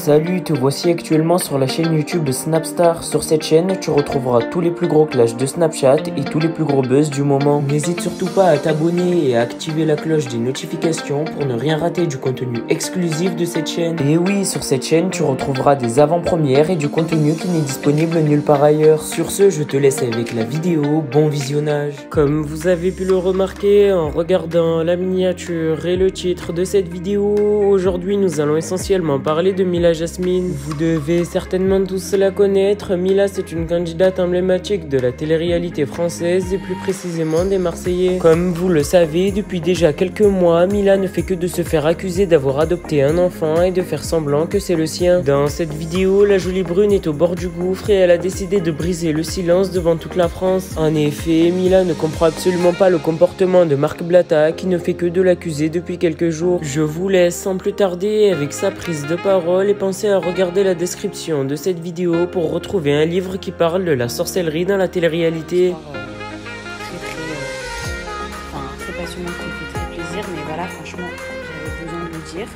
Salut, te voici actuellement sur la chaîne YouTube de Snapstar. Sur cette chaîne, tu retrouveras tous les plus gros clashs de Snapchat et tous les plus gros buzz du moment. N'hésite surtout pas à t'abonner et à activer la cloche des notifications pour ne rien rater du contenu exclusif de cette chaîne. Et oui, sur cette chaîne, tu retrouveras des avant-premières et du contenu qui n'est disponible nulle part ailleurs. Sur ce, je te laisse avec la vidéo. Bon visionnage. Comme vous avez pu le remarquer en regardant la miniature et le titre de cette vidéo, aujourd'hui nous allons essentiellement parler de Mila Jasmine. Vous devez certainement tous la connaître. Mila, c'est une candidate emblématique de la télé-réalité française et plus précisément des Marseillais. Comme vous le savez, depuis déjà quelques mois, Mila ne fait que de se faire accuser d'avoir adopté un enfant et de faire semblant que c'est le sien. Dans cette vidéo, la jolie brune est au bord du gouffre et elle a décidé de briser le silence devant toute la France. En effet, Mila ne comprend absolument pas le comportement de Marc Blatta qui ne fait que de l'accuser depuis quelques jours. Je vous laisse sans plus tarder avec sa prise de parole et pensez à regarder la description de cette vidéo pour retrouver un livre qui parle de la sorcellerie dans la télé-réalité. Très passionnant, qui me fait très plaisir, mais voilà, franchement, j'avais besoin de le dire.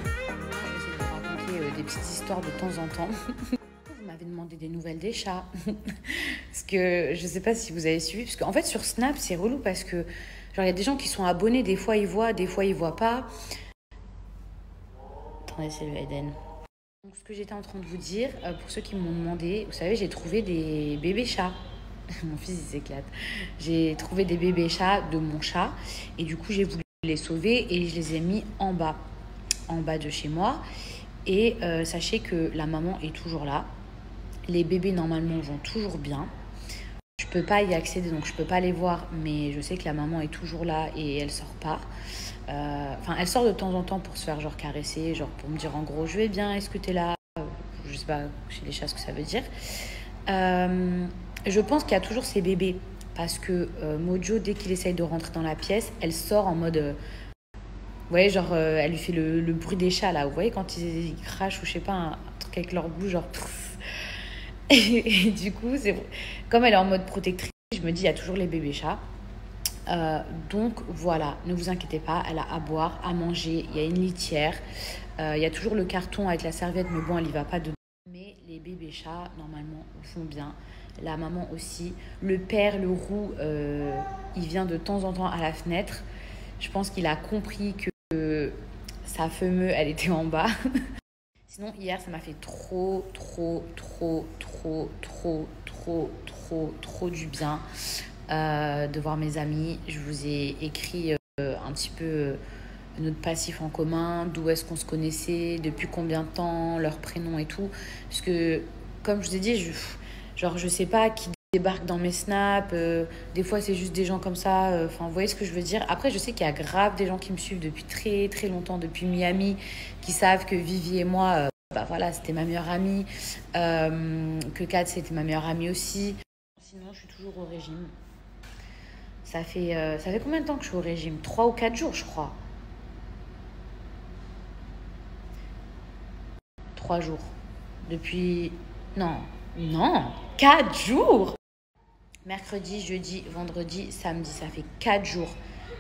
J'essaie de vous raconter des petites histoires de temps en temps. Vous m'avez demandé des nouvelles des chats. Parce que je sais pas si vous avez suivi, parce qu'en fait sur Snap, c'est relou parce que genre il y a des gens qui sont abonnés, des fois ils voient, des fois ils voient pas. Attendez, c'est le Eden. Donc, ce que j'étais en train de vous dire, pour ceux qui m'ont demandé, vous savez, j'ai trouvé des bébés chats. Mon fils, il s'éclate. J'ai trouvé des bébés chats de mon chat. Et du coup, j'ai voulu les sauver et je les ai mis en bas de chez moi. Et sachez que la maman est toujours là. Les bébés, normalement, vont toujours bien. Je peux pas y accéder, donc je peux pas les voir. Mais je sais que la maman est toujours là et elle sort pas. Enfin, elle sort de temps en temps pour se faire genre caresser, genre pour me dire en gros je vais bien, est-ce que t'es là, je sais pas chez les chats ce que ça veut dire. Je pense qu'il y a toujours ces bébés parce que Mojo, dès qu'il essaye de rentrer dans la pièce, elle sort en mode vous voyez, genre elle lui fait le bruit des chats là, vous voyez quand ils crachent ou je sais pas un truc avec leur bouche genre et du coup c'est comme elle est en mode protectrice, je me dis il y a toujours les bébés chats. Donc voilà, ne vous inquiétez pas, elle a à boire, à manger, il y a une litière, il y a toujours le carton avec la serviette, mais bon, elle y va pas dedans. Mais les bébés chats, normalement, font bien. La maman aussi. Le père, le roux, il vient de temps en temps à la fenêtre. Je pense qu'il a compris que sa femelle, elle était en bas. Sinon, hier, ça m'a fait trop du bien. De voir mes amis. Je vous ai écrit un petit peu notre passif en commun, d'où est-ce qu'on se connaissait, depuis combien de temps, leurs prénoms et tout. Parce que, comme je vous ai dit, je sais pas qui débarque dans mes snaps. Des fois, c'est juste des gens comme ça. Enfin, vous voyez ce que je veux dire. Après, je sais qu'il y a grave des gens qui me suivent depuis très longtemps, depuis Miami, qui savent que Vivi et moi, bah voilà, c'était ma meilleure amie. Que Kat, c'était ma meilleure amie aussi. Sinon, je suis toujours au régime. Ça fait combien de temps que je suis au régime? 3 ou 4 jours, je crois. 3 jours. Depuis... Non, 4 jours. Mercredi, jeudi, vendredi, samedi, ça fait 4 jours.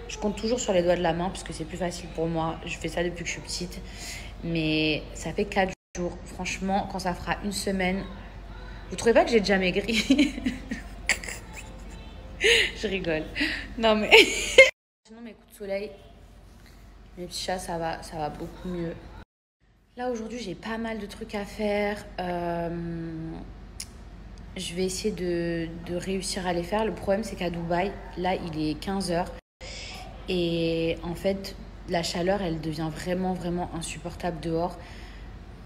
Je compte toujours sur les doigts de la main parce que c'est plus facile pour moi. Je fais ça depuis que je suis petite. Mais ça fait 4 jours. Franchement, quand ça fera une semaine... Vous trouvez pas que j'ai déjà maigri? Je rigole. Non mais... Sinon mes coups de soleil, mes petits chats, ça va beaucoup mieux. Là aujourd'hui j'ai pas mal de trucs à faire. Je vais essayer de réussir à les faire. Le problème c'est qu'à Dubaï, là il est 15h. Et en fait la chaleur elle devient vraiment insupportable dehors.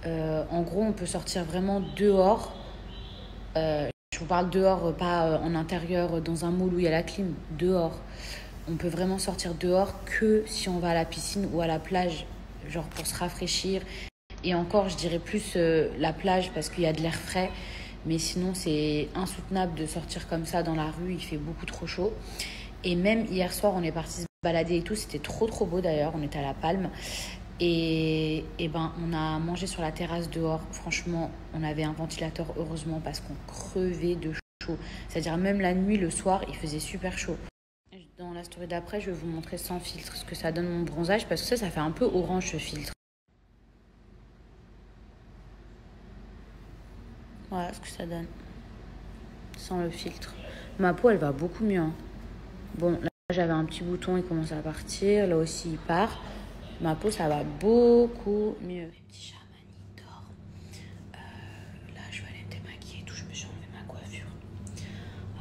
En gros on peut sortir vraiment dehors. Je vous parle dehors, pas en intérieur, dans un moule où il y a la clim. Dehors. On peut vraiment sortir dehors que si on va à la piscine ou à la plage, genre pour se rafraîchir. Et encore, je dirais plus la plage parce qu'il y a de l'air frais. Mais sinon, c'est insoutenable de sortir comme ça dans la rue. Il fait beaucoup trop chaud. Et même hier soir, on est parti se balader et tout. C'était trop beau d'ailleurs. On était à la Palme. Et ben, on a mangé sur la terrasse dehors. Franchement, on avait un ventilateur, heureusement, parce qu'on crevait de chaud. C'est-à-dire, même la nuit, le soir, il faisait super chaud. Dans la story d'après, je vais vous montrer sans filtre ce que ça donne mon bronzage, parce que ça fait un peu orange, ce filtre. Voilà ce que ça donne. Sans le filtre. Ma peau, elle va beaucoup mieux. Hein. Bon, là, j'avais un petit bouton, il commence à partir. Là aussi, il part. Ma peau, ça va beaucoup mieux. Les petits chat, Mani dort. Là, je vais aller me démaquiller et tout. Je me suis enlevé ma coiffure.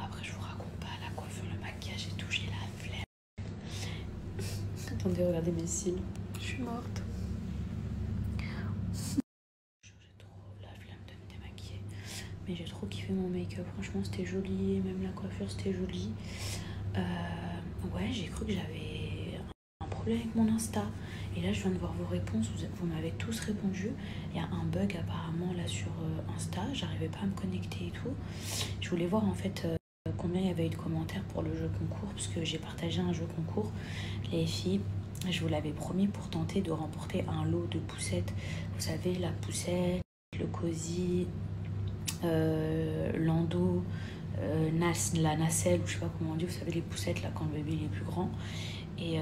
Après, je vous raconte pas la coiffure, le maquillage et tout. J'ai la flemme. Attendez, regardez mes cils. Je suis morte. J'ai trop la flemme de me démaquiller. Mais j'ai trop kiffé mon make-up. Franchement, c'était joli. Même la coiffure, c'était joli. Ouais, j'ai cru que j'avais un problème avec mon Insta. Et là, je viens de voir vos réponses. Vous m'avez tous répondu. Il y a un bug apparemment là sur Insta. J'arrivais pas à me connecter et tout. Je voulais voir en fait combien il y avait eu de commentaires pour le jeu concours. Parce que j'ai partagé un jeu concours. Les filles, je vous l'avais promis pour tenter de remporter un lot de poussettes. Vous savez, la poussette, le cosy, l'endo, la nacelle, ou je sais pas comment on dit, vous savez les poussettes là quand le bébé il est plus grand. Et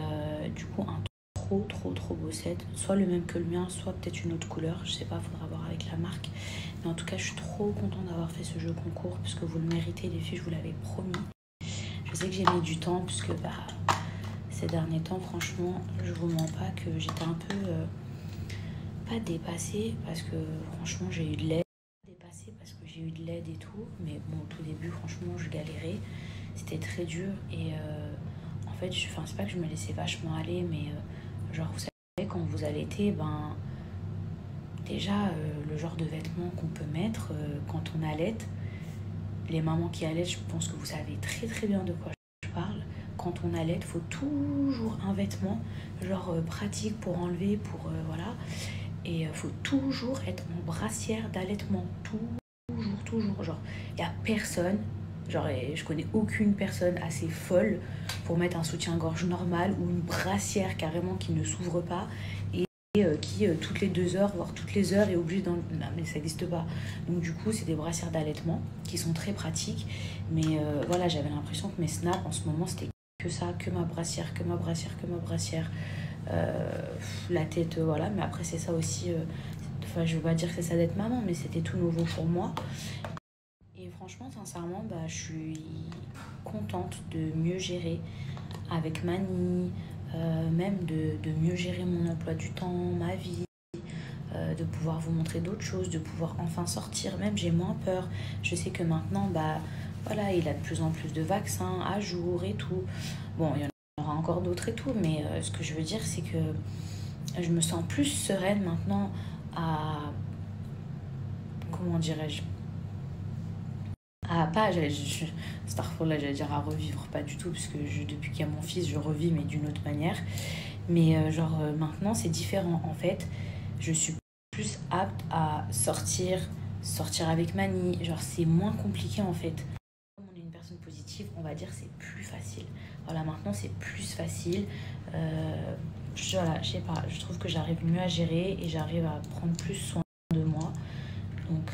du coup un trop beau set, soit le même que le mien, soit peut-être une autre couleur, je sais pas, faudra voir avec la marque. Mais en tout cas je suis trop contente d'avoir fait ce jeu concours parce que vous le méritez les filles, je vous l'avais promis. Je sais que j'ai mis du temps puisque ces derniers temps franchement je vous mens pas que j'étais un peu pas dépassée parce que franchement j'ai eu de l'aide. Parce que j'ai eu de l'aide et tout, mais bon au tout début franchement je galérais, c'était très dur et en fait c'est pas que je me laissais vachement aller, mais genre vous savez quand vous allaitez, ben déjà le genre de vêtements qu'on peut mettre quand on allaite, les mamans qui allaitent, je pense que vous savez très bien de quoi je parle. Quand on allaite, faut toujours un vêtement genre pratique pour enlever, pour voilà. Et faut toujours être en brassière d'allaitement, toujours. Genre, il n'y a personne, genre, je connais aucune personne assez folle pour mettre un soutien-gorge normal ou une brassière carrément qui ne s'ouvre pas et qui, toutes les 2 heures, voire toutes les heures, est obligée d'en... Non, mais ça n'existe pas. Donc, du coup, c'est des brassières d'allaitement qui sont très pratiques. Mais voilà, j'avais l'impression que mes snaps, en ce moment, c'était que ça, que ma brassière. La tête, voilà. Mais après, c'est ça aussi... Enfin, je veux pas dire que c'est ça d'être maman, mais c'était tout nouveau pour moi. Et franchement, sincèrement, je suis contente de mieux gérer avec Mani, même de mieux gérer mon emploi du temps, ma vie, de pouvoir vous montrer d'autres choses, de pouvoir enfin sortir. Même j'ai moins peur. Je sais que maintenant, voilà, il a de plus en plus de vaccins à jour et tout. Bon, il y en aura encore d'autres et tout, mais ce que je veux dire, c'est que je me sens plus sereine maintenant à... Comment dirais-je? Starfall, j'allais dire à revivre, pas du tout, parce que depuis qu'il y a mon fils, je revis, mais d'une autre manière. Mais maintenant, c'est différent. En fait, je suis plus apte à sortir avec Mani. Genre, c'est moins compliqué, en fait. Comme on est une personne positive, on va dire c'est plus facile. Voilà, maintenant, c'est plus facile. Voilà, je sais pas, je trouve que j'arrive mieux à gérer et j'arrive à prendre plus soin de moi. Donc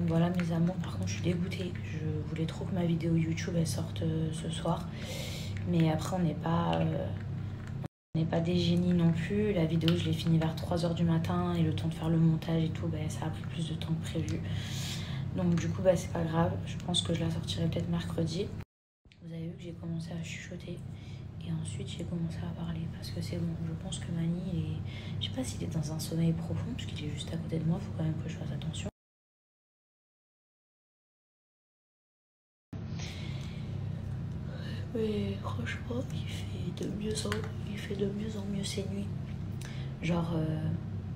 voilà mes amours, par contre je suis dégoûtée, je voulais trop que ma vidéo YouTube elle sorte ce soir, mais après on n'est pas des génies non plus. La vidéo je l'ai finie vers 3h du matin et le temps de faire le montage et tout, ça a pris plus de temps que prévu. Donc du coup c'est pas grave, je pense que je la sortirai peut-être mercredi. Vous avez vu que j'ai commencé à chuchoter et ensuite j'ai commencé à parler parce que c'est bon, je pense que Mani je sais pas s'il est dans un sommeil profond parce qu'il est juste à côté de moi, faut quand même que je fasse attention. Mais franchement, il fait de mieux en mieux ses nuits. Genre,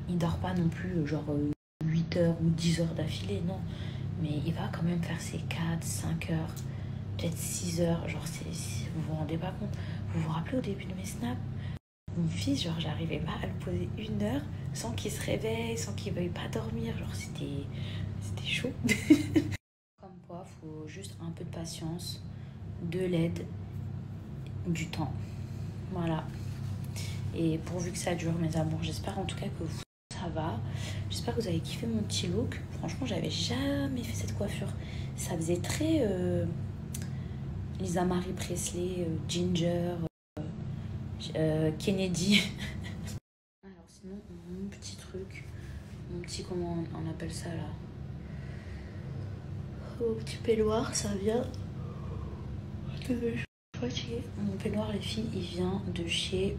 il dort pas non plus, genre 8 heures ou 10 heures d'affilée, non. Mais il va quand même faire ses 4, 5 heures, peut-être 6 heures. Genre, vous vous rendez pas compte. Vous vous rappelez au début de mes snaps? Mon fils, genre, j'arrivais pas à le poser 1 heure sans qu'il se réveille, sans qu'il veuille pas dormir. Genre, c'était chaud. Comme quoi, faut juste un peu de patience, de l'aide, du temps. Voilà. Et pourvu que ça dure, mes amours, j'espère en tout cas que vous, ça va. J'espère que vous avez kiffé mon petit look. Franchement, j'avais jamais fait cette coiffure. Ça faisait très Lisa Marie Presley, Ginger, Kennedy. Alors sinon, mon petit truc, mon petit, comment on appelle ça là? Mon petit peignoir, ça vient de... Je suis fatiguée. Mon peignoir, les filles, il vient de chez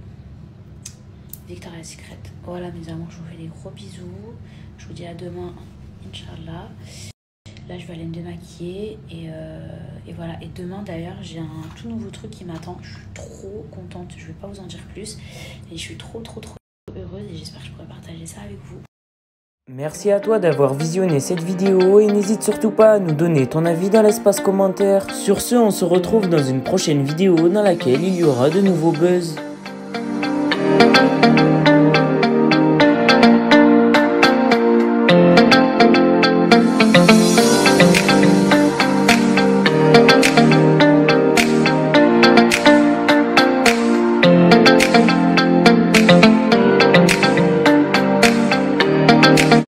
Victoria's Secret. Voilà mes amours, je vous fais des gros bisous. Je vous dis à demain, Inch'Allah. Là, je vais aller me démaquiller et voilà. Et demain, d'ailleurs, j'ai un tout nouveau truc qui m'attend. Je suis trop contente. Je vais pas vous en dire plus. Et je suis trop heureuse et j'espère que je pourrai partager ça avec vous. Merci à toi d'avoir visionné cette vidéo et n'hésite surtout pas à nous donner ton avis dans l'espace commentaire. Sur ce, on se retrouve dans une prochaine vidéo dans laquelle il y aura de nouveaux buzz.